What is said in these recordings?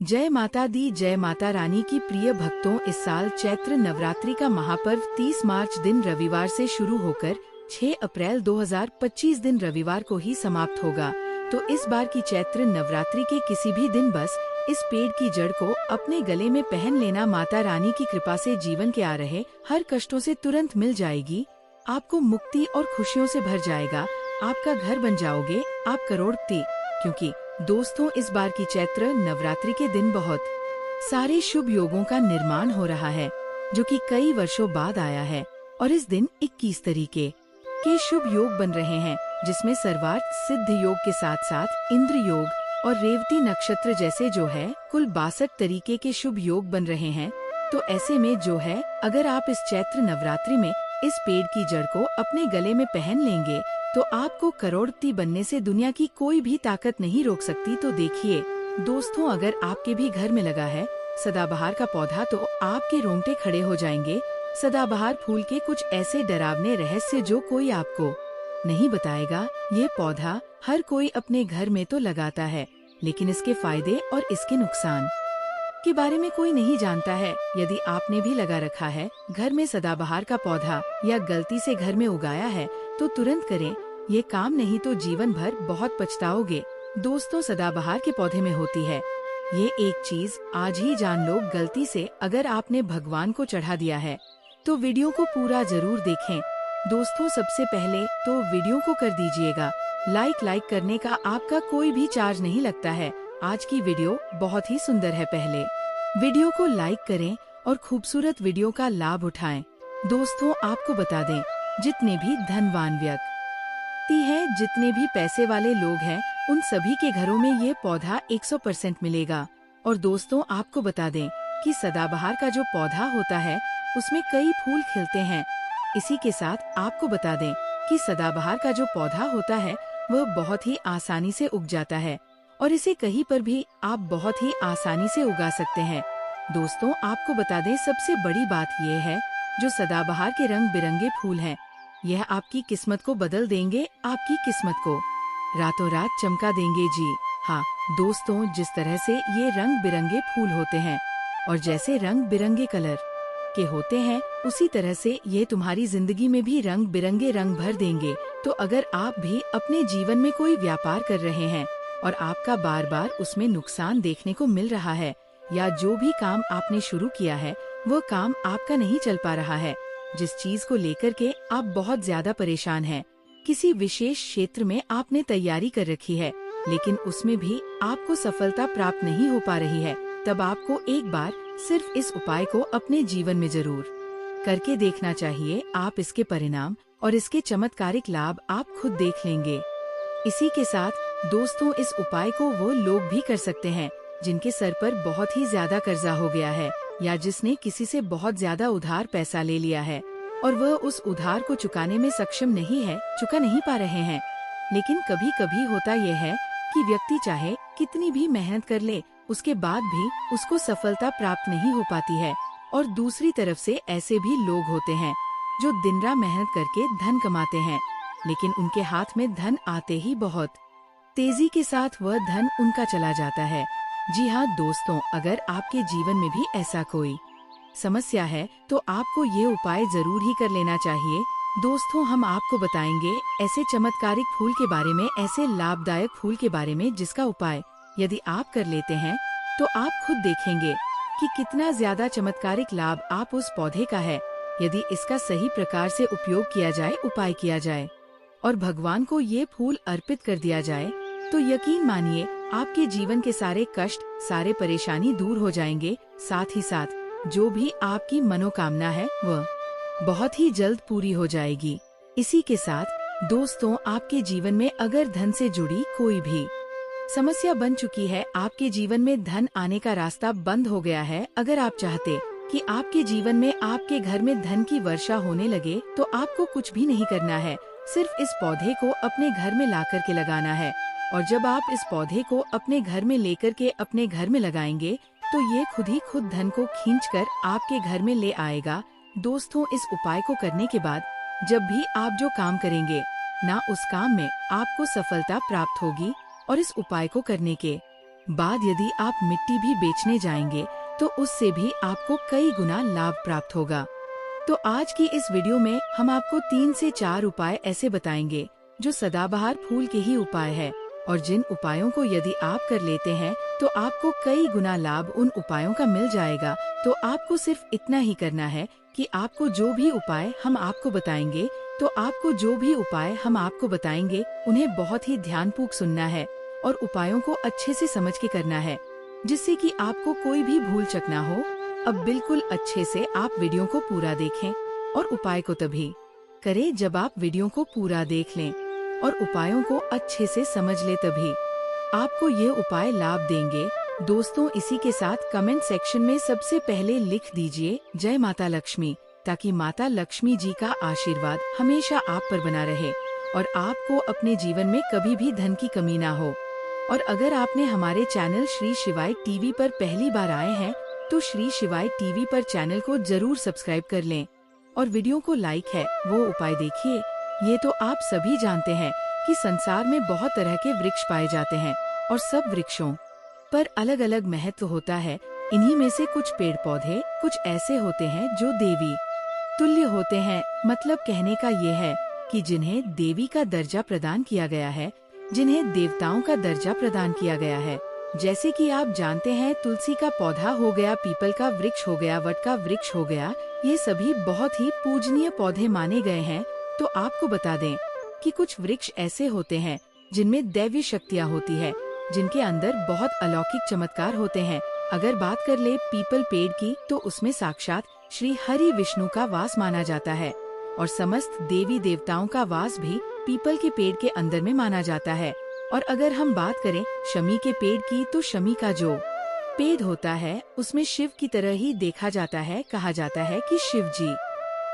जय माता दी, जय माता रानी की प्रिय भक्तों। इस साल चैत्र नवरात्रि का महापर्व 30 मार्च दिन रविवार से शुरू होकर 6 अप्रैल 2025 दिन रविवार को ही समाप्त होगा। तो इस बार की चैत्र नवरात्रि के किसी भी दिन बस इस पेड़ की जड़ को अपने गले में पहन लेना। माता रानी की कृपा से जीवन के आ रहे हर कष्टों से तुरंत मिल जाएगी। आपको मुक्ति और खुशियों से भर जाएगा। आपका घर बन जाओगे आप करोड़पति। क्योंकि दोस्तों, इस बार की चैत्र नवरात्रि के दिन बहुत सारे शुभ योगों का निर्माण हो रहा है, जो कि कई वर्षों बाद आया है। और इस दिन 21 तरीके के शुभ योग बन रहे हैं, जिसमें सर्वार्थ सिद्ध योग के साथ साथ इंद्र योग और रेवती नक्षत्र जैसे जो है कुल 62 तरीके के शुभ योग बन रहे हैं। तो ऐसे में जो है, अगर आप इस चैत्र नवरात्रि में इस पेड़ की जड़ को अपने गले में पहन लेंगे तो आपको करोड़पति बनने से दुनिया की कोई भी ताकत नहीं रोक सकती। तो देखिए दोस्तों, अगर आपके भी घर में लगा है सदाबहार का पौधा तो आपके रोंगटे खड़े हो जाएंगे। सदाबहार फूल के कुछ ऐसे डरावने रहस्य जो कोई आपको नहीं बताएगा। ये पौधा हर कोई अपने घर में तो लगाता है, लेकिन इसके फायदे और इसके नुकसान के बारे में कोई नहीं जानता है। यदि आपने भी लगा रखा है घर में सदाबहार का पौधा या गलती से घर में उगाया है तो तुरंत करें ये काम, नहीं तो जीवन भर बहुत पछताओगे। दोस्तों, सदाबहार के पौधे में होती है ये एक चीज, आज ही जान लो गलती से अगर आपने भगवान को चढ़ा दिया है तो वीडियो को पूरा जरूर देखें। दोस्तों, सबसे पहले तो वीडियो को कर दीजिएगा लाइक करने का आपका कोई भी चार्ज नहीं लगता है। आज की वीडियो बहुत ही सुंदर है। पहले वीडियो को लाइक करें और खूबसूरत वीडियो का लाभ उठाएं। दोस्तों, आपको बता दें, जितने भी धनवान व्यक्ति हैं, जितने भी पैसे वाले लोग हैं, उन सभी के घरों में ये पौधा 100% मिलेगा। और दोस्तों, आपको बता दें कि सदाबहार का जो पौधा होता है उसमें कई फूल खिलते हैं। इसी के साथ आपको बता दें कि सदाबहार का जो पौधा होता है वह बहुत ही आसानी से उग जाता है और इसे कहीं पर भी आप बहुत ही आसानी से उगा सकते हैं। दोस्तों, आपको बता दें, सबसे बड़ी बात यह है जो सदाबहार के रंग बिरंगे फूल हैं, यह आपकी किस्मत को बदल देंगे, आपकी किस्मत को रातों रात चमका देंगे। जी हाँ दोस्तों, जिस तरह से ये रंग बिरंगे फूल होते हैं और जैसे रंग बिरंगे कलर के होते हैं, उसी तरह से ये तुम्हारी जिंदगी में भी रंग बिरंगे रंग भर देंगे। तो अगर आप भी अपने जीवन में कोई व्यापार कर रहे हैं और आपका बार बार उसमें नुकसान देखने को मिल रहा है, या जो भी काम आपने शुरू किया है वो काम आपका नहीं चल पा रहा है, जिस चीज को लेकर के आप बहुत ज्यादा परेशान हैं, किसी विशेष क्षेत्र में आपने तैयारी कर रखी है लेकिन उसमें भी आपको सफलता प्राप्त नहीं हो पा रही है, तब आपको एक बार सिर्फ इस उपाय को अपने जीवन में जरूर करके देखना चाहिए। आप इसके परिणाम और इसके चमत्कारिक लाभ आप खुद देख लेंगे। इसी के साथ दोस्तों, इस उपाय को वो लोग भी कर सकते हैं जिनके सर पर बहुत ही ज्यादा कर्जा हो गया है, या जिसने किसी से बहुत ज्यादा उधार पैसा ले लिया है और वह उस उधार को चुकाने में सक्षम नहीं है, चुका नहीं पा रहे हैं। लेकिन कभी कभी होता यह है कि व्यक्ति चाहे कितनी भी मेहनत कर ले, उसके बाद भी उसको सफलता प्राप्त नहीं हो पाती है। और दूसरी तरफ से ऐसे भी लोग होते हैं जो दिन रात मेहनत करके धन कमाते हैं, लेकिन उनके हाथ में धन आते ही बहुत तेजी के साथ वह धन उनका चला जाता है। जी हाँ दोस्तों, अगर आपके जीवन में भी ऐसा कोई समस्या है तो आपको ये उपाय जरूर ही कर लेना चाहिए। दोस्तों, हम आपको बताएंगे ऐसे चमत्कारिक फूल के बारे में, ऐसे लाभदायक फूल के बारे में जिसका उपाय यदि आप कर लेते हैं तो आप खुद देखेंगे कि कितना ज्यादा चमत्कारिक लाभ आप उस पौधे का है, यदि इसका सही प्रकार से उपयोग किया जाए, उपाय किया जाए और भगवान को ये फूल अर्पित कर दिया जाए, तो यकीन मानिए आपके जीवन के सारे कष्ट, सारे परेशानी दूर हो जाएंगे। साथ ही साथ जो भी आपकी मनोकामना है वह बहुत ही जल्द पूरी हो जाएगी। इसी के साथ दोस्तों, आपके जीवन में अगर धन से जुड़ी कोई भी समस्या बन चुकी है, आपके जीवन में धन आने का रास्ता बंद हो गया है, अगर आप चाहते कि आपके जीवन में, आपके घर में धन की वर्षा होने लगे, तो आपको कुछ भी नहीं करना है, सिर्फ इस पौधे को अपने घर में ला कर के लगाना है। और जब आप इस पौधे को अपने घर में लेकर के अपने घर में लगाएंगे तो ये खुद ही खुद धन को खींचकर आपके घर में ले आएगा। दोस्तों, इस उपाय को करने के बाद जब भी आप जो काम करेंगे ना, उस काम में आपको सफलता प्राप्त होगी। और इस उपाय को करने के बाद यदि आप मिट्टी भी बेचने जाएंगे तो उससे भी आपको कई गुना लाभ प्राप्त होगा। तो आज की इस वीडियो में हम आपको 3 से 4 उपाय ऐसे बताएंगे जो सदाबहार फूल के ही उपाय है, और जिन उपायों को यदि आप कर लेते हैं तो आपको कई गुना लाभ उन उपायों का मिल जाएगा। तो आपको सिर्फ इतना ही करना है कि आपको जो भी उपाय हम आपको बताएंगे उन्हें बहुत ही ध्यानपूर्वक सुनना है और उपायों को अच्छे से समझ के करना है, जिससे कि आपको कोई भी भूल चक ना हो। अब बिल्कुल अच्छे से आप वीडियो को पूरा देखें और उपाय को तभी करें जब आप वीडियो को पूरा देख लें और उपायों को अच्छे से समझ ले, तभी आपको ये उपाय लाभ देंगे। दोस्तों, इसी के साथ कमेंट सेक्शन में सबसे पहले लिख दीजिए जय माता लक्ष्मी, ताकि माता लक्ष्मी जी का आशीर्वाद हमेशा आप पर बना रहे और आपको अपने जीवन में कभी भी धन की कमी ना हो। और अगर आपने हमारे चैनल श्री शिवाय टीवी पर पहली बार आए हैं तो श्री शिवाय टीवी पर चैनल को जरूर सब्सक्राइब कर लें और वीडियो को लाइक है वो उपाय देखिए। ये तो आप सभी जानते हैं कि संसार में बहुत तरह के वृक्ष पाए जाते हैं और सब वृक्षों पर अलग अलग महत्व होता है। इन्हीं में से कुछ पेड़ पौधे कुछ ऐसे होते हैं जो देवी तुल्य होते हैं। मतलब कहने का ये है कि जिन्हें देवी का दर्जा प्रदान किया गया है, जिन्हें देवताओं का दर्जा प्रदान किया गया है। जैसे कि आप जानते हैं, तुलसी का पौधा हो गया, पीपल का वृक्ष हो गया, वट का वृक्ष हो गया, ये सभी बहुत ही पूजनीय पौधे माने गए हैं। तो आपको बता दें कि कुछ वृक्ष ऐसे होते हैं जिनमें दैवी शक्तियाँ होती है, जिनके अंदर बहुत अलौकिक चमत्कार होते हैं। अगर बात कर ले पीपल पेड़ की, तो उसमें साक्षात श्री हरि विष्णु का वास माना जाता है और समस्त देवी देवताओं का वास भी पीपल के पेड़ के अंदर में माना जाता है। और अगर हम बात करें शमी के पेड़ की, तो शमी का जो पेड़ होता है उसमें शिव की तरह ही देखा जाता है। कहा जाता है कि शिव जी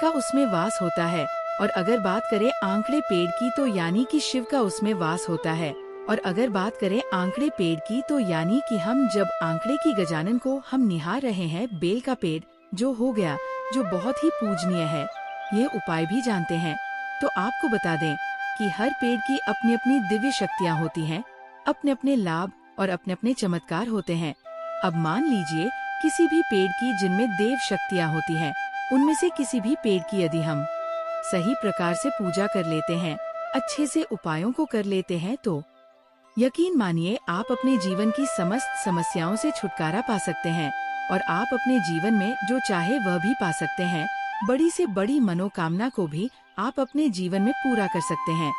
का उसमें वास होता है। और अगर बात करें आंकड़े पेड़ की, तो यानी कि शिव का उसमें वास होता है। और अगर बात करें आंकड़े पेड़ की, तो यानी कि हम जब आंकड़े की गजानन को हम निहार रहे हैं, बेल का पेड़ जो हो गया, जो बहुत ही पूजनीय है, ये उपाय भी जानते हैं। तो आपको बता दें कि हर पेड़ की अपनी अपनी दिव्य शक्तियाँ होती हैं, अपने अपने लाभ और अपने अपने चमत्कार होते हैं। अब मान लीजिए किसी भी पेड़ की जिनमें देव शक्तियाँ होती हैं, उनमें से किसी भी पेड़ की यदि हम सही प्रकार से पूजा कर लेते हैं, अच्छे से उपायों को कर लेते हैं, तो यकीन मानिए आप अपने जीवन की समस्त समस्याओं से छुटकारा पा सकते हैं और आप अपने जीवन में जो चाहे वह भी पा सकते हैं। बड़ी से बड़ी मनोकामना को भी आप अपने जीवन में पूरा कर सकते हैं।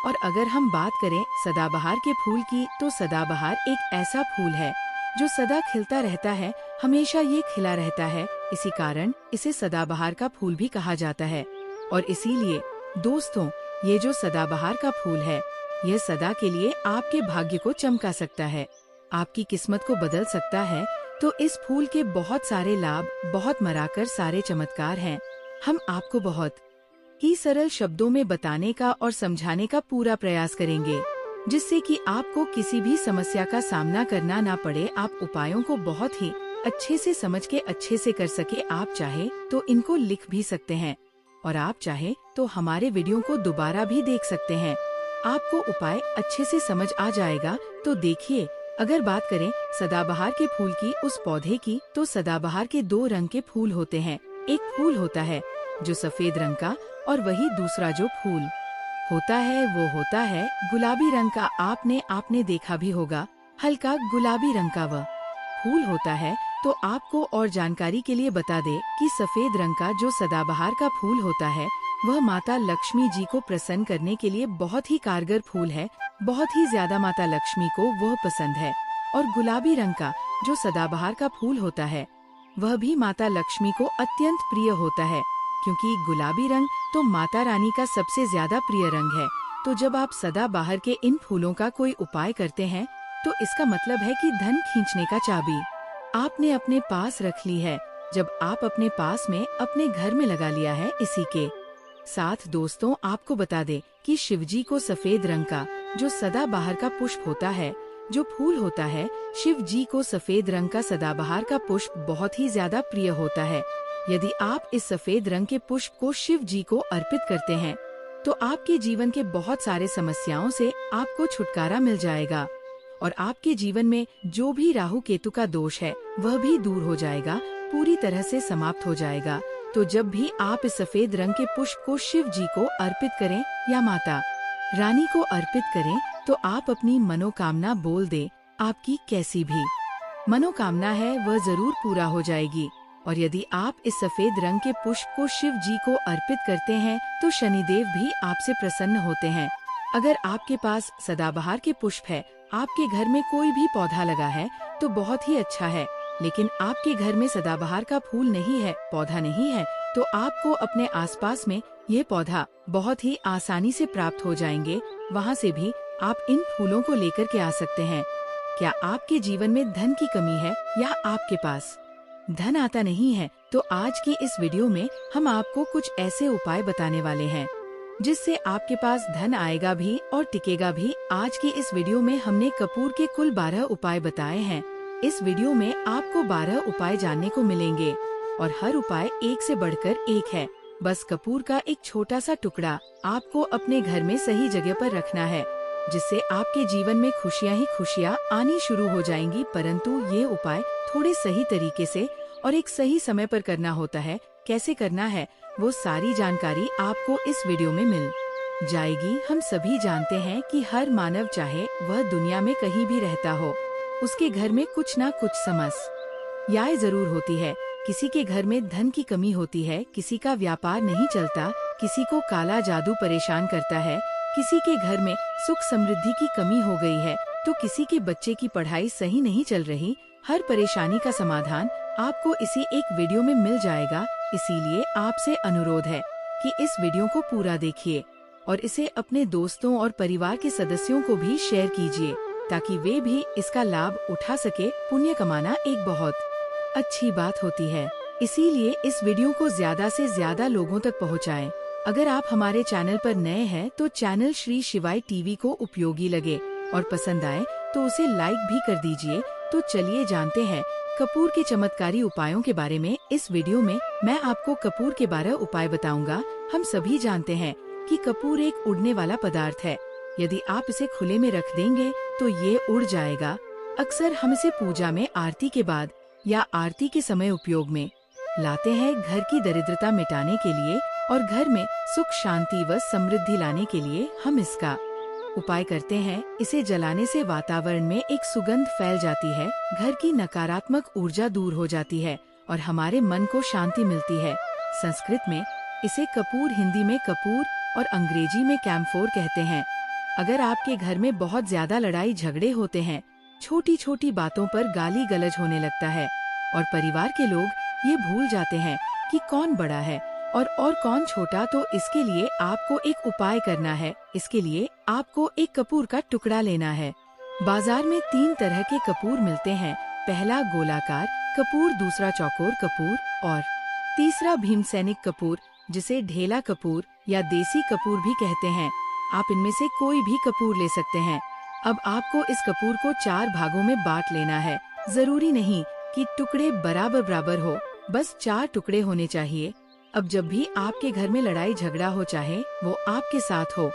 और अगर हम बात करें सदाबहार के फूल की, तो सदाबहार एक ऐसा फूल है जो सदा खिलता रहता है, हमेशा ये खिला रहता है। इसी कारण इसे सदाबहार का फूल भी कहा जाता है। और इसीलिए दोस्तों, ये जो सदाबहार का फूल है, यह सदा के लिए आपके भाग्य को चमका सकता है, आपकी किस्मत को बदल सकता है। तो इस फूल के बहुत सारे लाभ, बहुत मराकर सारे चमत्कार हैं। हम आपको बहुत ही सरल शब्दों में बताने का और समझाने का पूरा प्रयास करेंगे, जिससे कि आपको किसी भी समस्या का सामना करना ना पड़े। आप उपायों को बहुत ही अच्छे से समझ के अच्छे से कर सके। आप चाहे तो इनको लिख भी सकते हैं और आप चाहे तो हमारे वीडियो को दोबारा भी देख सकते हैं। आपको उपाय अच्छे से समझ आ जाएगा। तो देखिए, अगर बात करें सदाबहार के फूल की, उस पौधे की, तो सदाबहार के 2 रंग के फूल होते हैं। एक फूल होता है जो सफेद रंग का, और वही दूसरा जो फूल होता है वो होता है गुलाबी रंग का। आपने देखा भी होगा, हल्का गुलाबी रंग का वह फूल होता है। तो आपको और जानकारी के लिए बता दे कि सफेद रंग का जो सदाबहार का फूल होता है, वह माता लक्ष्मी जी को प्रसन्न करने के लिए बहुत ही कारगर फूल है। बहुत ही ज्यादा माता लक्ष्मी को वह पसंद है। और गुलाबी रंग का जो सदाबहार का फूल होता है, वह भी माता लक्ष्मी को अत्यंत प्रिय होता है, क्योंकि गुलाबी रंग तो माता रानी का सबसे ज्यादा प्रिय रंग है। तो जब आप सदाबहार के इन फूलों का कोई उपाय करते हैं, तो इसका मतलब है कि धन खींचने का चाबी आपने अपने पास रख ली है। जब आप अपने पास में अपने घर में लगा लिया है। इसी के साथ दोस्तों, आपको बता दे कि शिवजी को सफेद रंग का जो सदाबहार का पुष्प होता है, जो फूल होता है, शिव जी को सफेद रंग का सदाबहार का पुष्प बहुत ही ज्यादा प्रिय होता है। यदि आप इस सफेद रंग के पुष्प को शिव जी को अर्पित करते हैं, तो आपके जीवन के बहुत सारे समस्याओं से आपको छुटकारा मिल जाएगा और आपके जीवन में जो भी राहु केतु का दोष है वह भी दूर हो जाएगा, पूरी तरह से समाप्त हो जाएगा। तो जब भी आप इस सफेद रंग के पुष्प को शिव जी को अर्पित करें या माता रानी को अर्पित करें, तो आप अपनी मनोकामना बोल दें। आपकी कैसी भी मनोकामना है वह जरूर पूरा हो जाएगी। और यदि आप इस सफेद रंग के पुष्प को शिव जी को अर्पित करते हैं तो शनिदेव भी आपसे प्रसन्न होते हैं। अगर आपके पास सदाबहार के पुष्प है, आपके घर में कोई भी पौधा लगा है तो बहुत ही अच्छा है। लेकिन आपके घर में सदाबहार का फूल नहीं है, पौधा नहीं है, तो आपको अपने आसपास में ये पौधा बहुत ही आसानी से प्राप्त हो जाएंगे। वहाँ से भी आप इन फूलों को लेकर के आ सकते हैं। क्या आपके जीवन में धन की कमी है या आपके पास धन आता नहीं है, तो आज की इस वीडियो में हम आपको कुछ ऐसे उपाय बताने वाले हैं जिससे आपके पास धन आएगा भी और टिकेगा भी। आज की इस वीडियो में हमने कपूर के कुल 12 उपाय बताए हैं। इस वीडियो में आपको 12 उपाय जानने को मिलेंगे और हर उपाय एक से बढ़कर एक है। बस कपूर का एक छोटा सा टुकड़ा आपको अपने घर में सही जगह पर रखना है, जिससे आपके जीवन में खुशियां ही खुशियां आनी शुरू हो जाएंगी। परंतु ये उपाय थोड़े सही तरीके से और एक सही समय पर करना होता है। कैसे करना है वो सारी जानकारी आपको इस वीडियो में मिल जाएगी। हम सभी जानते हैं कि हर मानव, चाहे वह दुनिया में कहीं भी रहता हो, उसके घर में कुछ ना कुछ समस्याएं जरूर होती है। किसी के घर में धन की कमी होती है, किसी का व्यापार नहीं चलता, किसी को काला जादू परेशान करता है, किसी के घर में सुख समृद्धि की कमी हो गई है, तो किसी के बच्चे की पढ़ाई सही नहीं चल रही। हर परेशानी का समाधान आपको इसी एक वीडियो में मिल जाएगा। इसीलिए आपसे अनुरोध है कि इस वीडियो को पूरा देखिए और इसे अपने दोस्तों और परिवार के सदस्यों को भी शेयर कीजिए, ताकि वे भी इसका लाभ उठा सके। पुण्य कमाना एक बहुत अच्छी बात होती है, इसीलिए इस वीडियो को ज्यादा से ज्यादा लोगों तक पहुंचाएं। अगर आप हमारे चैनल पर नए हैं तो चैनल श्री शिवाय टीवी को उपयोगी लगे और पसंद आए तो उसे लाइक भी कर दीजिए। तो चलिए जानते हैं कपूर के चमत्कारी उपायों के बारे में। इस वीडियो में मैं आपको कपूर के 12 उपाय बताऊंगा। हम सभी जानते हैं कि कपूर एक उड़ने वाला पदार्थ है। यदि आप इसे खुले में रख देंगे तो ये उड़ जाएगा। अक्सर हम इसे पूजा में आरती के बाद या आरती के समय उपयोग में लाते हैं, घर की दरिद्रता मिटाने के लिए और घर में सुख शांति व समृद्धि लाने के लिए हम इसका उपाय करते हैं। इसे जलाने से वातावरण में एक सुगंध फैल जाती है, घर की नकारात्मक ऊर्जा दूर हो जाती है और हमारे मन को शांति मिलती है। संस्कृत में इसे कपूर, हिंदी में कपूर और अंग्रेजी में कैम्फोर कहते हैं। अगर आपके घर में बहुत ज्यादा लड़ाई झगड़े होते हैं, छोटी छोटी बातों पर गाली गलौज होने लगता है और परिवार के लोग ये भूल जाते हैं कि कौन बड़ा है और कौन छोटा, तो इसके लिए आपको एक उपाय करना है। इसके लिए आपको एक कपूर का टुकड़ा लेना है। बाजार में 3 तरह के कपूर मिलते हैं। पहला गोलाकार कपूर, दूसरा चौकोर कपूर और तीसरा भीमसैनिक कपूर, जिसे ढेला कपूर या देसी कपूर भी कहते हैं। आप इनमें से कोई भी कपूर ले सकते हैं। अब आपको इस कपूर को 4 भागों में बांट लेना है। जरूरी नहीं कि टुकड़े बराबर बराबर हो, बस 4 टुकड़े होने चाहिए। अब जब भी आपके घर में लड़ाई झगड़ा हो, चाहे वो आपके साथ हो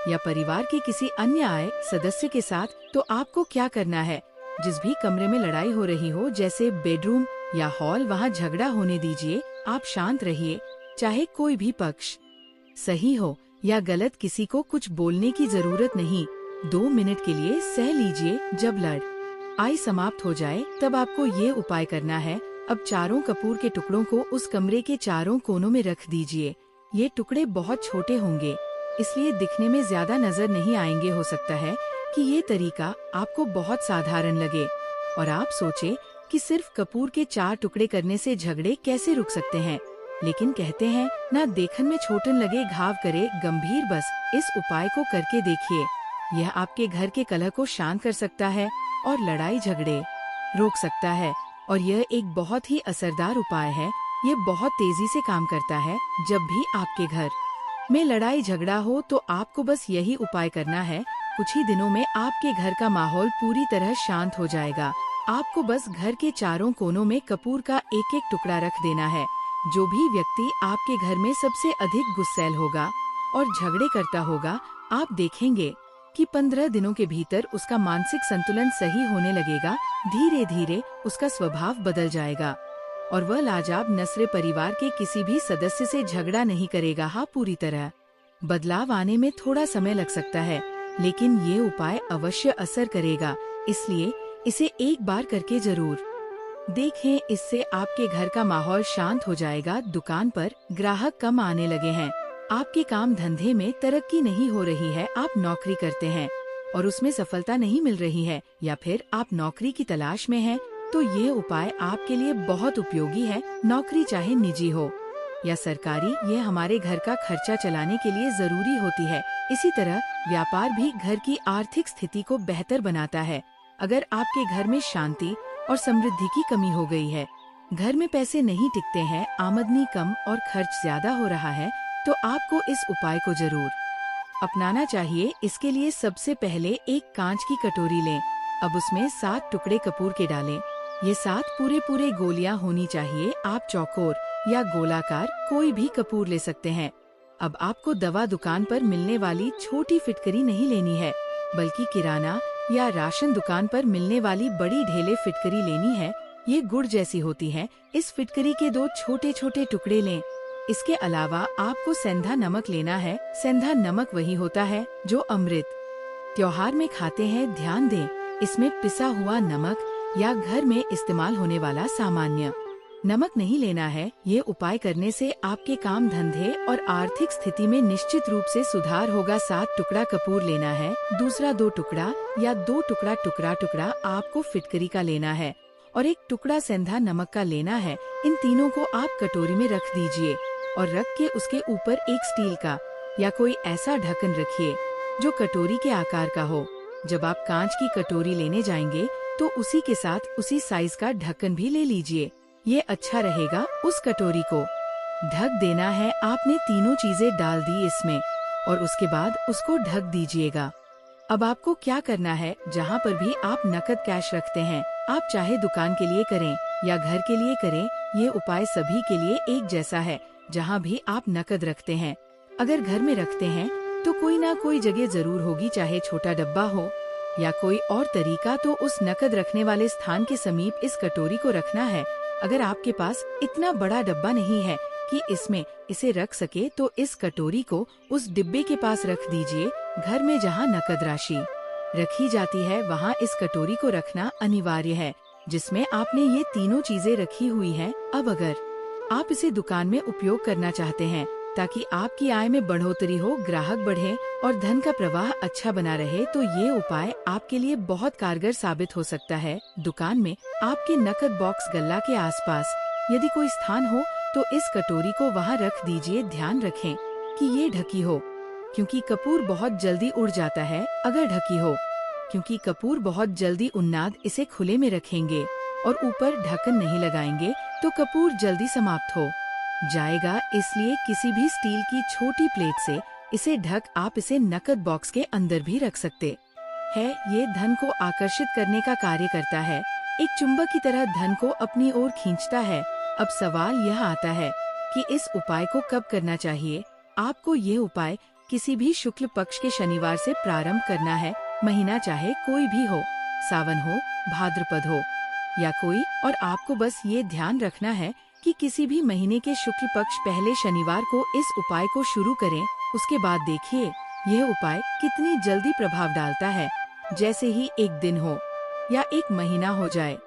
या परिवार के किसी अन्य आए सदस्य के साथ, तो आपको क्या करना है, जिस भी कमरे में लड़ाई हो रही हो, जैसे बेडरूम या हॉल, वहाँ झगड़ा होने दीजिए। आप शांत रहिए, चाहे कोई भी पक्ष सही हो या गलत, किसी को कुछ बोलने की जरूरत नहीं। 2 मिनट के लिए सह लीजिए। जब लड़ाई समाप्त हो जाए तब आपको ये उपाय करना है। अब चारों कपूर के टुकड़ों को उस कमरे के चारों कोनों में रख दीजिए। ये टुकड़े बहुत छोटे होंगे, इसलिए दिखने में ज्यादा नजर नहीं आएंगे। हो सकता है कि ये तरीका आपको बहुत साधारण लगे और आप सोचे कि सिर्फ कपूर के 4 टुकड़े करने से झगड़े कैसे रुक सकते हैं। लेकिन कहते हैं ना, देखन में छोटन लगे घाव करे गंभीर। बस इस उपाय को करके देखिए, यह आपके घर के कलह को शांत कर सकता है और लड़ाई झगड़े रोक सकता है। और यह एक बहुत ही असरदार उपाय है। ये बहुत तेजी से काम करता है। जब भी आपके घर में लड़ाई झगड़ा हो तो आपको बस यही उपाय करना है। कुछ ही दिनों में आपके घर का माहौल पूरी तरह शांत हो जाएगा। आपको बस घर के चारों कोनों में कपूर का एक एक टुकड़ा रख देना है। जो भी व्यक्ति आपके घर में सबसे अधिक गुस्सैल होगा और झगड़े करता होगा, आप देखेंगे कि 15 दिनों के भीतर उसका मानसिक संतुलन सही होने लगेगा। धीरे धीरे उसका स्वभाव बदल जाएगा और वह लाजाब नस्र परिवार के किसी भी सदस्य से झगड़ा नहीं करेगा। हाँ, पूरी तरह बदलाव आने में थोड़ा समय लग सकता है, लेकिन ये उपाय अवश्य असर करेगा, इसलिए इसे एक बार करके जरूर देखें। इससे आपके घर का माहौल शांत हो जाएगा। दुकान पर ग्राहक कम आने लगे हैं, आपके काम धंधे में तरक्की नहीं हो रही है, आप नौकरी करते हैं और उसमें सफलता नहीं मिल रही है, या फिर आप नौकरी की तलाश में हैं, तो ये उपाय आपके लिए बहुत उपयोगी है। नौकरी चाहे निजी हो या सरकारी, ये हमारे घर का खर्चा चलाने के लिए जरूरी होती है। इसी तरह व्यापार भी घर की आर्थिक स्थिति को बेहतर बनाता है। अगर आपके घर में शांति और समृद्धि की कमी हो गई है, घर में पैसे नहीं टिकते हैं, आमदनी कम और खर्च ज्यादा हो रहा है, तो आपको इस उपाय को जरूर अपनाना चाहिए। इसके लिए सबसे पहले एक कांच की कटोरी लें। अब उसमें 7 टुकड़े कपूर के डालें। ये 7 पूरे गोलियां होनी चाहिए। आप चौकोर या गोलाकार कोई भी कपूर ले सकते हैं। अब आपको दवा दुकान पर मिलने वाली छोटी फिटकरी नहीं लेनी है, बल्कि किराना या राशन दुकान पर मिलने वाली बड़ी ढेले फिटकरी लेनी है। ये गुड़ जैसी होती है। इस फिटकरी के 2 छोटे छोटे टुकड़े लें। इसके अलावा आपको सेंधा नमक लेना है। सेंधा नमक वही होता है जो अमृत त्योहार में खाते हैं। ध्यान दें, इसमें पिसा हुआ नमक या घर में इस्तेमाल होने वाला सामान्य नमक नहीं लेना है। ये उपाय करने से आपके काम धंधे और आर्थिक स्थिति में निश्चित रूप से सुधार होगा। 7 टुकड़ा कपूर लेना है, दूसरा 2 टुकड़ा या 2 टुकड़ा आपको फिटकरी का लेना है और 1 टुकड़ा सेंधा नमक का लेना है। इन तीनों को आप कटोरी में रख दीजिए और रख के उसके ऊपर एक स्टील का या कोई ऐसा ढक्कन रखिए जो कटोरी के आकार का हो। जब आप कांच की कटोरी लेने जाएंगे तो उसी के साथ उसी साइज का ढक्कन भी ले लीजिए, ये अच्छा रहेगा। उस कटोरी को ढक देना है। आपने तीनों चीजें डाल दी इसमें और उसके बाद उसको ढक दीजिएगा। अब आपको क्या करना है, जहाँ पर भी आप नकद कैश रखते हैं, आप चाहे दुकान के लिए करें या घर के लिए करें, ये उपाय सभी के लिए एक जैसा है। जहाँ भी आप नकद रखते हैं, अगर घर में रखते हैं तो कोई ना कोई जगह जरूर होगी, चाहे छोटा डब्बा हो या कोई और तरीका, तो उस नकद रखने वाले स्थान के समीप इस कटोरी को रखना है। अगर आपके पास इतना बड़ा डब्बा नहीं है कि इसमें इसे रख सके, तो इस कटोरी को उस डिब्बे के पास रख दीजिए। घर में जहाँ नकद राशि रखी जाती है, वहाँ इस कटोरी को रखना अनिवार्य है, जिसमें आपने ये तीनों चीजें रखी हुई हैं। अब अगर आप इसे दुकान में उपयोग करना चाहते हैं ताकि आपकी आय में बढ़ोतरी हो, ग्राहक बढ़े और धन का प्रवाह अच्छा बना रहे, तो ये उपाय आपके लिए बहुत कारगर साबित हो सकता है। दुकान में आपके नकद बॉक्स गल्ला के आसपास यदि कोई स्थान हो तो इस कटोरी को वहाँ रख दीजिए। ध्यान रखें कि ये ढकी हो, क्योंकि कपूर बहुत जल्दी उड़ जाता है अगर ढकी हो, क्योंकि कपूर बहुत जल्दी उन्नाद इसे खुले में रखेंगे और ऊपर ढक्कन नहीं लगाएंगे तो कपूर जल्दी समाप्त हो जाएगा। इसलिए किसी भी स्टील की छोटी प्लेट से इसे ढक आप इसे नकद बॉक्स के अंदर भी रख सकते हैं। ये धन को आकर्षित करने का कार्य करता है, एक चुंबक की तरह धन को अपनी ओर खींचता है। अब सवाल यह आता है कि इस उपाय को कब करना चाहिए। आपको ये उपाय किसी भी शुक्ल पक्ष के शनिवार से प्रारंभ करना है। महीना चाहे कोई भी हो, सावन हो, भाद्रपद हो या कोई और, आपको बस ये ध्यान रखना है कि किसी भी महीने के शुक्ल पक्ष पहले शनिवार को इस उपाय को शुरू करें। उसके बाद देखिए यह उपाय कितनी जल्दी प्रभाव डालता है। जैसे ही एक दिन हो या एक महीना हो जाए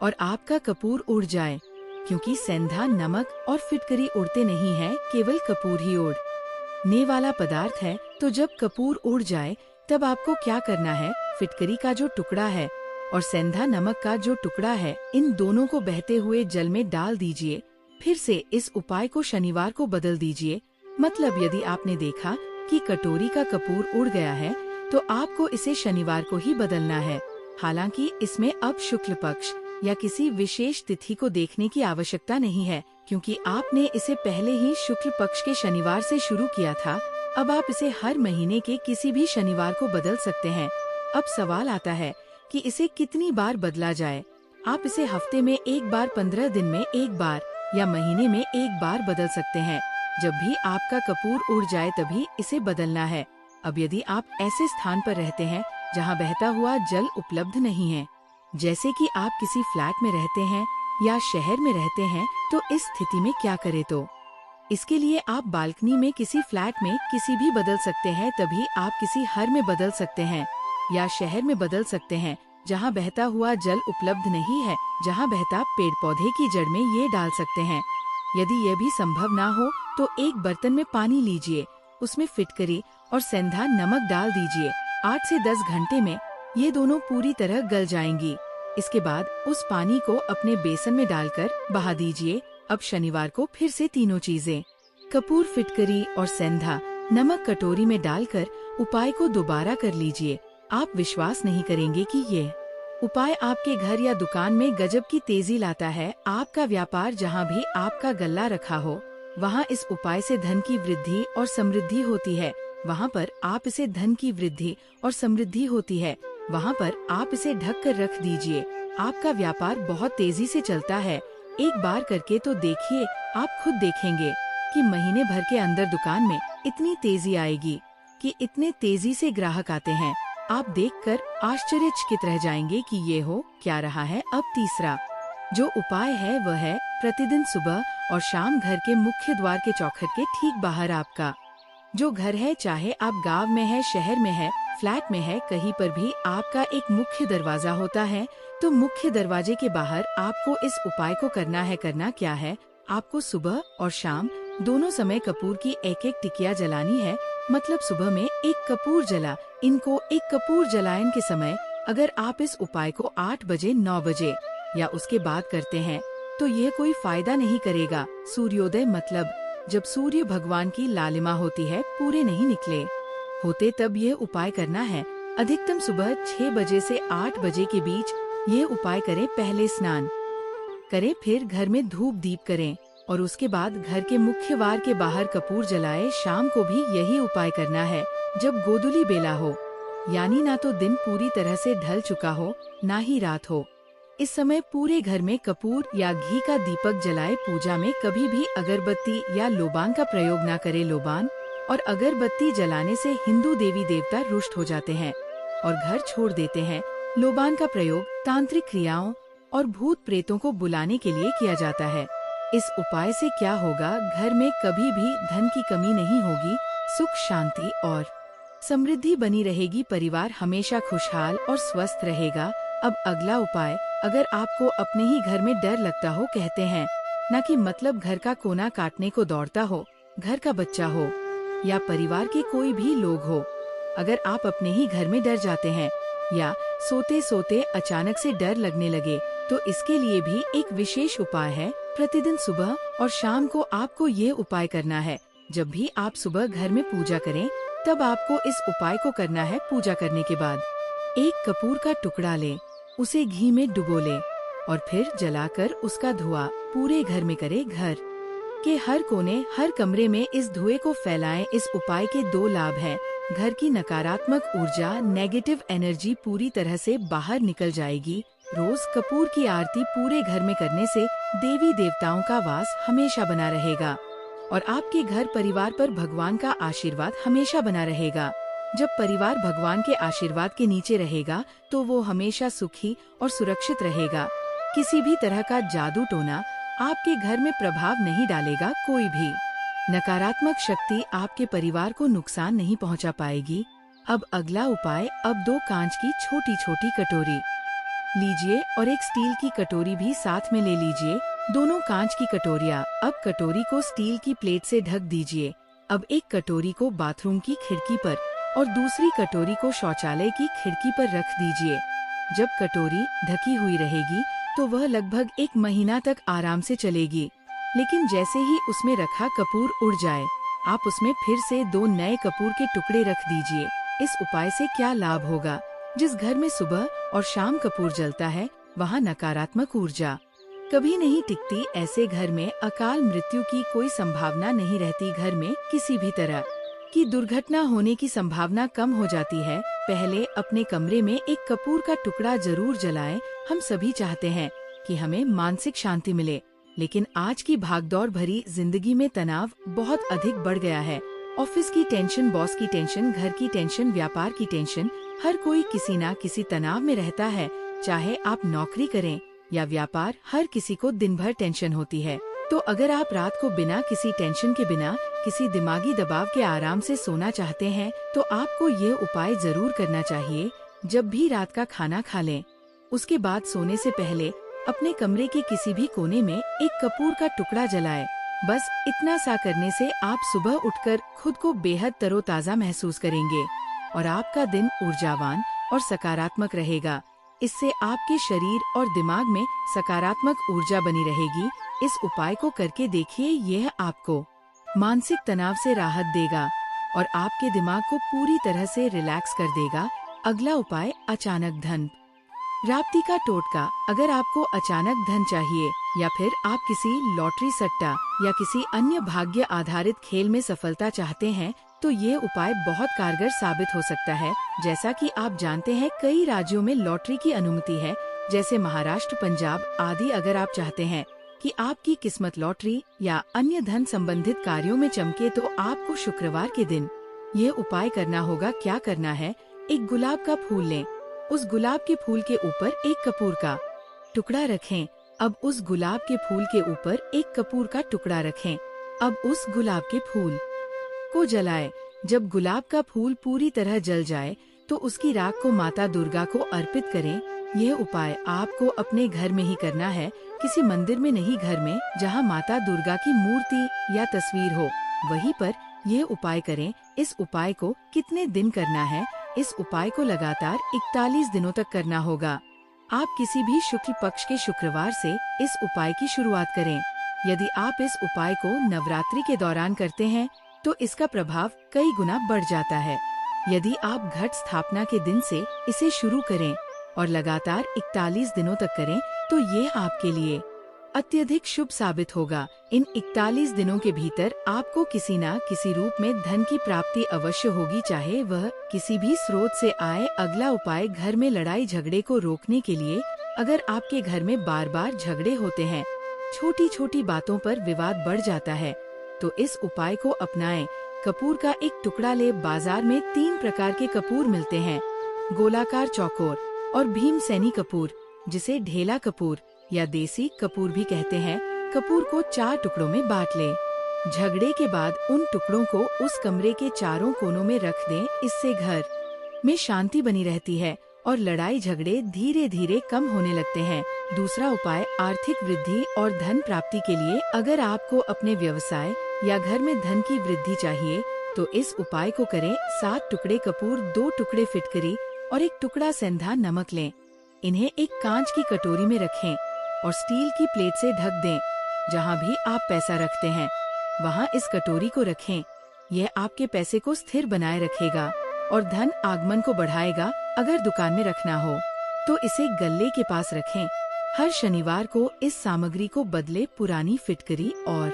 और आपका कपूर उड़ जाए, क्योंकि सेंधा नमक और फिटकरी उड़ते नहीं हैं, केवल कपूर ही उड़ने वाला पदार्थ है। तो जब कपूर उड़ जाए तब आपको क्या करना है, फिटकरी का जो टुकड़ा है और सेंधा नमक का जो टुकड़ा है, इन दोनों को बहते हुए जल में डाल दीजिए। फिर से इस उपाय को शनिवार को बदल दीजिए। मतलब यदि आपने देखा कि कटोरी का कपूर उड़ गया है तो आपको इसे शनिवार को ही बदलना है। हालांकि इसमें अब शुक्ल पक्ष या किसी विशेष तिथि को देखने की आवश्यकता नहीं है, क्योंकि आपने इसे पहले ही शुक्ल पक्ष के शनिवार से शुरू किया था। अब आप इसे हर महीने के किसी भी शनिवार को बदल सकते हैं। अब सवाल आता है कि इसे कितनी बार बदला जाए। आप इसे हफ्ते में एक बार, 15 दिन में एक बार या महीने में एक बार बदल सकते हैं। जब भी आपका कपूर उड़ जाए तभी इसे बदलना है। अब यदि आप ऐसे स्थान पर रहते हैं जहां बहता हुआ जल उपलब्ध नहीं है, जैसे कि आप किसी फ्लैट में रहते हैं या शहर में रहते हैं, तो इस स्थिति में क्या करें? तो इसके लिए आप बालकनी में किसी फ्लैट में किसी भी बदल सकते हैं, तभी आप किसी हर में बदल सकते हैं या शहर में बदल सकते हैं जहां बहता हुआ जल उपलब्ध नहीं है, जहां बहता पेड़ पौधे की जड़ में ये डाल सकते हैं। यदि यह भी संभव ना हो तो एक बर्तन में पानी लीजिए, उसमें फिटकरी और सेंधा नमक डाल दीजिए। 8 से 10 घंटे में ये दोनों पूरी तरह गल जाएंगी। इसके बाद उस पानी को अपने बेसन में डालकर बहा दीजिए। अब शनिवार को फिर से तीनों चीजें कपूर, फिटकरी और सेंधा नमक कटोरी में डालकर उपाय को दोबारा कर लीजिए। आप विश्वास नहीं करेंगे कि ये उपाय आपके घर या दुकान में गजब की तेजी लाता है। आपका व्यापार जहां भी आपका गल्ला रखा हो, वहां इस उपाय से धन की वृद्धि और समृद्धि होती है। वहां पर आप इसे धन की वृद्धि और समृद्धि होती है, वहां पर आप इसे ढक कर रख दीजिए। आपका व्यापार बहुत तेजी से चलता है। एक बार करके तो देखिए, आप खुद देखेंगे कि महीने भर के अंदर दुकान में इतनी तेजी आएगी कि इतने तेजी से ग्राहक आते हैं। आप देखकर आश्चर्यचकित रह जाएंगे कि ये हो क्या रहा है। अब तीसरा जो उपाय है वह है प्रतिदिन सुबह और शाम घर के मुख्य द्वार के चौखट के ठीक बाहर आपका जो घर है, चाहे आप गांव में है, शहर में है, फ्लैट में है, कहीं पर भी आपका एक मुख्य दरवाजा होता है। तो मुख्य दरवाजे के बाहर आपको इस उपाय को करना है। करना क्या है? आपको सुबह और शाम दोनों समय कपूर की एक एक टिकिया जलानी है। मतलब सुबह में एक कपूर जला, इनको एक कपूर जलायन के समय अगर आप इस उपाय को 8 बजे 9 बजे या उसके बाद करते हैं तो ये कोई फायदा नहीं करेगा। सूर्योदय मतलब जब सूर्य भगवान की लालिमा होती है, पूरे नहीं निकले होते, तब ये उपाय करना है। अधिकतम सुबह 6 बजे से 8 बजे के बीच ये उपाय करें। पहले स्नान करें, फिर घर में धूप दीप करें और उसके बाद घर के मुख्य द्वार के बाहर कपूर जलाए। शाम को भी यही उपाय करना है जब गोधूली बेला हो, यानी ना तो दिन पूरी तरह से ढल चुका हो ना ही रात हो। इस समय पूरे घर में कपूर या घी का दीपक जलाए। पूजा में कभी भी अगरबत्ती या लोबान का प्रयोग ना करे। लोबान और अगरबत्ती जलाने से हिंदू देवी देवता रुष्ट हो जाते हैं और घर छोड़ देते हैं। लोबान का प्रयोग तांत्रिक क्रियाओं और भूत प्रेतों को बुलाने के लिए किया जाता है। इस उपाय से क्या होगा? घर में कभी भी धन की कमी नहीं होगी, सुख, शांति और समृद्धि बनी रहेगी। परिवार हमेशा खुशहाल और स्वस्थ रहेगा। अब अगला उपाय, अगर आपको अपने ही घर में डर लगता हो, कहते हैं न कि मतलब घर का कोना काटने को दौड़ता हो, घर का बच्चा हो या परिवार के कोई भी लोग हो, अगर आप अपने ही घर में डर जाते हैं या सोते सोते अचानक से डर लगने लगे, तो इसके लिए भी एक विशेष उपाय है। प्रतिदिन सुबह और शाम को आपको ये उपाय करना है। जब भी आप सुबह घर में पूजा करें, तब आपको इस उपाय को करना है। पूजा करने के बाद एक कपूर का टुकड़ा लें, उसे घी में डुबो लें और फिर जलाकर उसका धुआं पूरे घर में करें। घर के हर कोने, हर कमरे में इस धुएं को फैलाएं। इस उपाय के 2 लाभ हैं। घर की नकारात्मक ऊर्जा, नेगेटिव एनर्जी पूरी तरह से बाहर निकल जाएगी। रोज कपूर की आरती पूरे घर में करने से देवी देवताओं का वास हमेशा बना रहेगा और आपके घर परिवार पर भगवान का आशीर्वाद हमेशा बना रहेगा। जब परिवार भगवान के आशीर्वाद के नीचे रहेगा तो वो हमेशा सुखी और सुरक्षित रहेगा। किसी भी तरह का जादू टोना आपके घर में प्रभाव नहीं डालेगा। कोई भी नकारात्मक शक्ति आपके परिवार को नुकसान नहीं पहुंचा पाएगी। अब अगला उपाय, अब 2 कांच की छोटी छोटी कटोरी लीजिए और एक स्टील की कटोरी भी साथ में ले लीजिए। दोनों कांच की कटोरियाँ। अब कटोरी को स्टील की प्लेट से ढक दीजिए। अब एक कटोरी को बाथरूम की खिड़की पर और दूसरी कटोरी को शौचालय की खिड़की पर रख दीजिए। जब कटोरी ढकी हुई रहेगी तो वह लगभग 1 महीना तक आराम से चलेगी। लेकिन जैसे ही उसमें रखा कपूर उड़ जाए, आप उसमें फिर से 2 नए कपूर के टुकड़े रख दीजिए। इस उपाय से क्या लाभ होगा? जिस घर में सुबह और शाम कपूर जलता है, वहाँ नकारात्मक ऊर्जा कभी नहीं टिकती। ऐसे घर में अकाल मृत्यु की कोई संभावना नहीं रहती। घर में किसी भी तरह की दुर्घटना होने की संभावना कम हो जाती है। पहले अपने कमरे में एक कपूर का टुकड़ा जरूर जलाएं। हम सभी चाहते हैं कि हमें मानसिक शांति मिले, लेकिन आज की भागदौड़ भरी जिंदगी में तनाव बहुत अधिक बढ़ गया है। ऑफिस की टेंशन, बॉस की टेंशन, घर की टेंशन, व्यापार की टेंशन, हर कोई किसी ना किसी तनाव में रहता है। चाहे आप नौकरी करें या व्यापार, हर किसी को दिन भर टेंशन होती है। तो अगर आप रात को बिना किसी टेंशन के, बिना किसी दिमागी दबाव के आराम से सोना चाहते हैं, तो आपको ये उपाय जरूर करना चाहिए। जब भी रात का खाना खा लें, उसके बाद सोने से पहले अपने कमरे के किसी भी कोने में एक कपूर का टुकड़ा जलाएं। बस इतना सा करने से आप सुबह उठकर खुद को बेहद तरोताजा महसूस करेंगे और आपका दिन ऊर्जावान और सकारात्मक रहेगा। इससे आपके शरीर और दिमाग में सकारात्मक ऊर्जा बनी रहेगी। इस उपाय को करके देखिए, यह आपको मानसिक तनाव से राहत देगा और आपके दिमाग को पूरी तरह से रिलैक्स कर देगा। अगला उपाय, अचानक धन प्राप्ति का टोटका। अगर आपको अचानक धन चाहिए या फिर आप किसी लॉटरी, सट्टा या किसी अन्य भाग्य आधारित खेल में सफलता चाहते हैं, तो ये उपाय बहुत कारगर साबित हो सकता है। जैसा कि आप जानते हैं, कई राज्यों में लॉटरी की अनुमति है, जैसे महाराष्ट्र, पंजाब आदि। अगर आप चाहते हैं कि आपकी किस्मत लॉटरी या अन्य धन संबंधित कार्यों में चमके, तो आपको शुक्रवार के दिन ये उपाय करना होगा। क्या करना है, एक गुलाब का फूल लें, उस गुलाब के फूल के ऊपर एक कपूर का टुकड़ा रखें। अब उस गुलाब के फूल के ऊपर एक कपूर का टुकड़ा रखें। अब उस गुलाब के फूल को जलाएं। जब गुलाब का फूल पूरी तरह जल जाए, तो उसकी राख को माता दुर्गा को अर्पित करें। यह उपाय आपको अपने घर में ही करना है, किसी मंदिर में नहीं, घर में जहां माता दुर्गा की मूर्ति या तस्वीर हो, वहीं पर यह उपाय करें। इस उपाय को कितने दिन करना है? इस उपाय को लगातार 41 दिनों तक करना होगा। आप किसी भी शुक्ल पक्ष के शुक्रवार से इस उपाय की शुरुआत करें। यदि आप इस उपाय को नवरात्रि के दौरान करते हैं, तो इसका प्रभाव कई गुना बढ़ जाता है। यदि आप घट स्थापना के दिन से इसे शुरू करें और लगातार 41 दिनों तक करें, तो ये आपके लिए अत्यधिक शुभ साबित होगा। इन 41 दिनों के भीतर आपको किसी न किसी रूप में धन की प्राप्ति अवश्य होगी, चाहे वह किसी भी स्रोत से आए। अगला उपाय, घर में लड़ाई झगड़े को रोकने के लिए। अगर आपके घर में बार बार झगड़े होते हैं, छोटी छोटी बातों पर विवाद बढ़ जाता है, तो इस उपाय को अपनाएं। कपूर का एक टुकड़ा ले। बाजार में 3 प्रकार के कपूर मिलते हैं, गोलाकार, चौकोर और भीमसेनी कपूर, जिसे ढेला कपूर या देसी कपूर भी कहते हैं। कपूर को 4 टुकड़ों में बांट लें। झगड़े के बाद उन टुकड़ों को उस कमरे के चारों कोनों में रख दें। इससे घर में शांति बनी रहती है और लड़ाई झगड़े धीरे धीरे कम होने लगते हैं। दूसरा उपाय, आर्थिक वृद्धि और धन प्राप्ति के लिए। अगर आपको अपने व्यवसाय या घर में धन की वृद्धि चाहिए, तो इस उपाय को करें। 7 टुकड़े कपूर, 2 टुकड़े फिटकरी और 1 टुकड़ा सेंधा नमक लें। इन्हें एक कांच की कटोरी में रखें और स्टील की प्लेट से ढक दें। जहां भी आप पैसा रखते हैं, वहां इस कटोरी को रखें। यह आपके पैसे को स्थिर बनाए रखेगा और धन आगमन को बढ़ाएगा। अगर दुकान में रखना हो, तो इसे गल्ले के पास रखें। हर शनिवार को इस सामग्री को बदले पुरानी फिटकरी और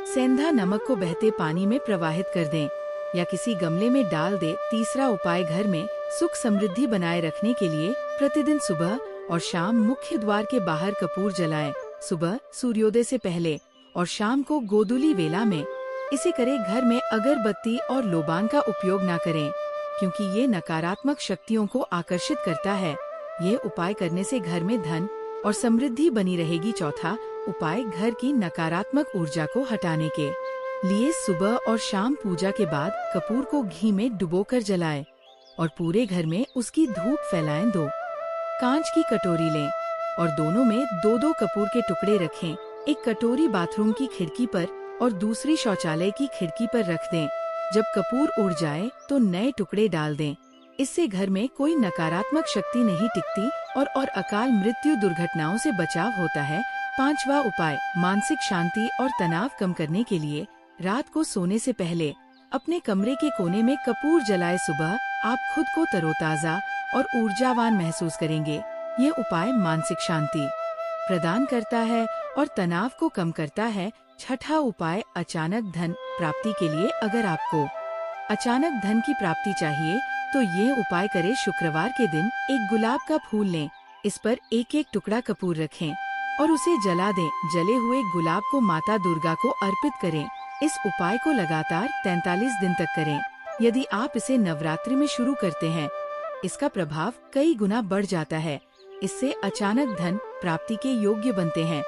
सेंधा नमक को बहते पानी में प्रवाहित कर दें या किसी गमले में डाल दें। तीसरा उपाय, घर में सुख समृद्धि बनाए रखने के लिए प्रतिदिन सुबह और शाम मुख्य द्वार के बाहर कपूर जलाएं। सुबह सूर्योदय से पहले और शाम को गोधूली वेला में इसे करें। घर में अगरबत्ती और लोबान का उपयोग न करें, क्योंकि ये नकारात्मक शक्तियों को आकर्षित करता है। ये उपाय करने से घर में धन और समृद्धि बनी रहेगी। चौथा उपाय, घर की नकारात्मक ऊर्जा को हटाने के लिए सुबह और शाम पूजा के बाद कपूर को घी में डुबोकर जलाएं और पूरे घर में उसकी धूप फैलाएं। 2 कांच की कटोरी लें और दोनों में 2-2 कपूर के टुकड़े रखें। एक कटोरी बाथरूम की खिड़की पर और दूसरी शौचालय की खिड़की पर रख दें। जब कपूर उड़ जाए, तो नए टुकड़े डाल दें। इससे घर में कोई नकारात्मक शक्ति नहीं टिकती और अकाल मृत्यु दुर्घटनाओं से बचाव होता है। 5वां उपाय, मानसिक शांति और तनाव कम करने के लिए। रात को सोने से पहले अपने कमरे के कोने में कपूर जलाए। सुबह आप खुद को तरोताजा और ऊर्जावान महसूस करेंगे। ये उपाय मानसिक शांति प्रदान करता है और तनाव को कम करता है। 6ठा उपाय, अचानक धन प्राप्ति के लिए। अगर आपको अचानक धन की प्राप्ति चाहिए, तो ये उपाय करें। शुक्रवार के दिन एक गुलाब का फूल लें, इस पर एक टुकड़ा कपूर रखें और उसे जला दें। जले हुए गुलाब को माता दुर्गा को अर्पित करें इस उपाय को लगातार 43 दिन तक करें। यदि आप इसे नवरात्रि में शुरू करते हैं, इसका प्रभाव कई गुना बढ़ जाता है। इससे अचानक धन प्राप्ति के योग्य बनते हैं।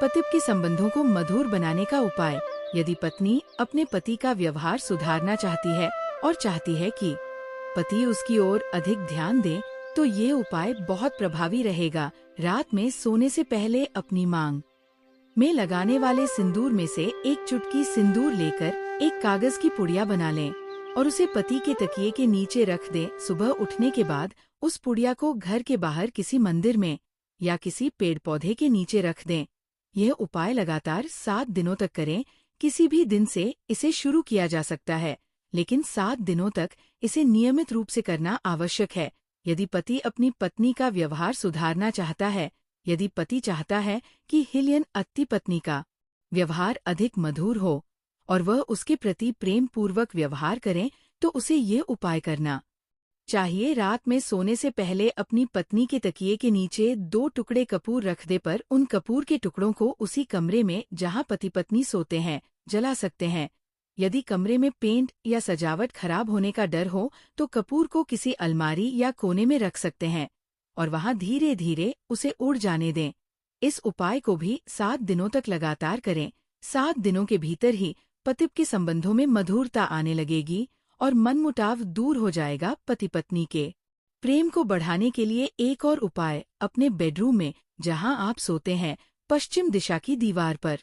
पति के संबंधों को मधुर बनाने का उपाय। यदि पत्नी अपने पति का व्यवहार सुधारना चाहती है और चाहती है कि पति उसकी ओर अधिक ध्यान दे, तो ये उपाय बहुत प्रभावी रहेगा। रात में सोने से पहले अपनी मांग में लगाने वाले सिंदूर में से एक चुटकी सिंदूर लेकर एक कागज की पुड़िया बना लें और उसे पति के तकिए के नीचे रख दें। सुबह उठने के बाद उस पुड़िया को घर के बाहर किसी मंदिर में या किसी पेड़ पौधे के नीचे रख दें। यह उपाय लगातार 7 दिनों तक करें। किसी भी दिन से इसे शुरू किया जा सकता है, लेकिन 7 दिनों तक इसे नियमित रूप से करना आवश्यक है। यदि पति अपनी पत्नी का व्यवहार सुधारना चाहता है, यदि पति चाहता है कि हिलियन अत्ति पत्नी का व्यवहार अधिक मधुर हो और वह उसके प्रति प्रेम पूर्वक व्यवहार करें, तो उसे ये उपाय करना चाहिए। रात में सोने से पहले अपनी पत्नी के तकिए के नीचे 2 टुकड़े कपूर रख दे, पर उन कपूर के टुकड़ों को उसी कमरे में जहां पति पत्नी सोते हैं जला सकते हैं। यदि कमरे में पेंट या सजावट खराब होने का डर हो, तो कपूर को किसी अलमारी या कोने में रख सकते हैं और वहां धीरे धीरे उसे उड़ जाने दें। इस उपाय को भी 7 दिनों तक लगातार करें। 7 दिनों के भीतर ही पति के संबंधों में मधुरता आने लगेगी और मनमुटाव दूर हो जाएगा। पति पत्नी के प्रेम को बढ़ाने के लिए एक और उपाय। अपने बेडरूम में जहां आप सोते हैं, पश्चिम दिशा की दीवार पर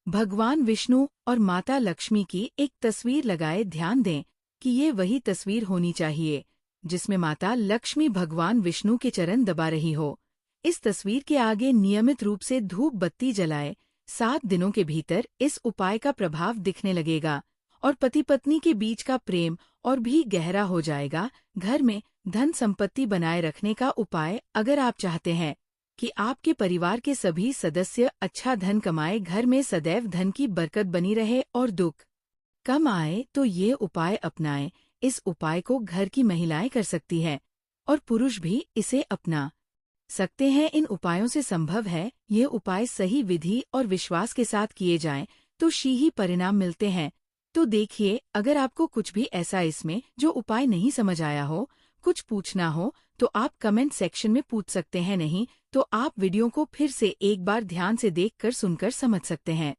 भगवान विष्णु और माता लक्ष्मी की एक तस्वीर लगाए। ध्यान दें कि ये वही तस्वीर होनी चाहिए जिसमें माता लक्ष्मी भगवान विष्णु के चरण दबा रही हो। इस तस्वीर के आगे नियमित रूप से धूप बत्ती जलाए। 7 दिनों के भीतर इस उपाय का प्रभाव दिखने लगेगा और पति पत्नी के बीच का प्रेम और भी गहरा हो जाएगा। घर में धन संपत्ति बनाए रखने का उपाय। अगर आप चाहते हैं कि आपके परिवार के सभी सदस्य अच्छा धन कमाए, घर में सदैव धन की बरकत बनी रहे और दुख कम आए, तो ये उपाय अपनाएं। इस उपाय को घर की महिलाएं कर सकती हैं और पुरुष भी इसे अपना सकते हैं। इन उपायों से संभव है, ये उपाय सही विधि और विश्वास के साथ किए जाएं तो शीघ्र परिणाम मिलते हैं। तो देखिए, अगर आपको कुछ भी ऐसा इसमें जो उपाय नहीं समझ आया हो, कुछ पूछना हो, तो आप कमेंट सेक्शन में पूछ सकते हैं। नहीं तो आप वीडियो को फिर से एक बार ध्यान से देखकर सुनकर समझ सकते हैं।